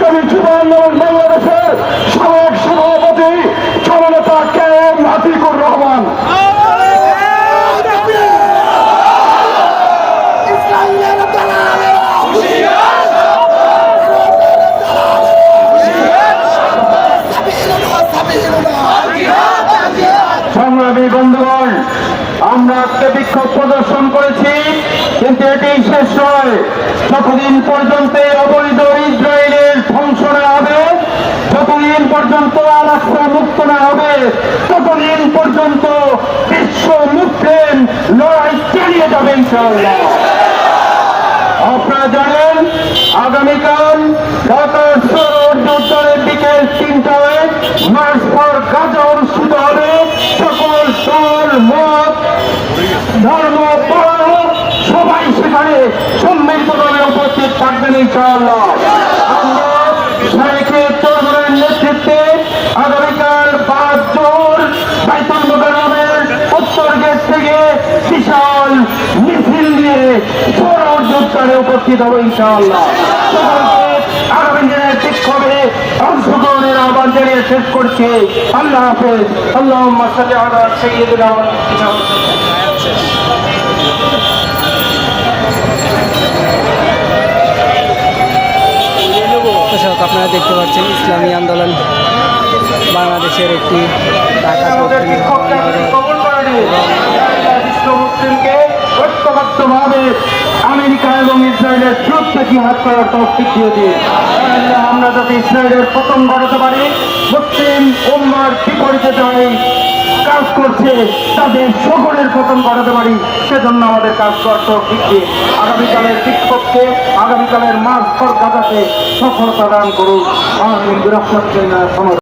ইসলামী যুব আন্দোলন বাংলাদেশের সাবেক সভাপতি জননেতা KM আতিকুর রহমান। সংগ্রামী বন্ধুগণ, আমরা আজকে বিক্ষোভ প্রদর্শন করেছি, কিন্তু এটি শেষ নয়। যতদিন পর্যন্ত অবৈধ ইসরায়েলের ধ্বংস না হবে, যতদিন পর্যন্ত আল-আকসা মুক্ত না হবে, ততদিন পর্যন্ত বিশ্ব মুসলিম লড়াই চালিয়ে যাবে ইনশাআল্লাহ। আপনারা জানেন আগামীকাল ঢাকার সদরের বিকেল 3টায় মার্চ ফর গাজা অনুষ্ঠিত হবে। সকল দল মত ধর্ম সবাই সেখানে সম্মিলিতভাবে উপস্থিত থাকবেন ইনশাআল্লাহ। আমরা শাইখের চৌধুরীর নেতৃত্বে আগামীকাল 5 জোর বাইতুল মুকাররমের উত্তর গেট থেকে বিশাল মিছিল নিয়ে উদ্যানে উপস্থিত হবে ইনশাআল্লাহ। আগামী দিনের বিক্ষোভে অংশগ্রহণের আহ্বান জানিয়ে শেষ করছি। আল্লাহ হাফেজ। আল্লাহুম্মা সাল্লি আলা সাইয়্যিদিনা দর্শক, আপনারা দেখতে পাচ্ছেন ইসলামী আন্দোলন বাংলাদেশের একটি ঐক্যবদ্ধভাবে আমেরিকা এবং ইসরায়েলের বিরুদ্ধে জিহাদ করার তৌফিক দিয়ে দিয়ে আমরা যাতে ইসরায়েলের পতন ঘটাতে পারি, মুসলিম উম্মার বিপরীতে যাই কাজ করছে তাদের সকলের পতন ঘটাতে পারি, সেজন্য আমাদের কাজ করার তৌফিক দিয়ে আগামীকালের বিক্ষোভকে, আগামীকালের মার্চ ফর গাজাকে সফলতা দান করুন। আমিন।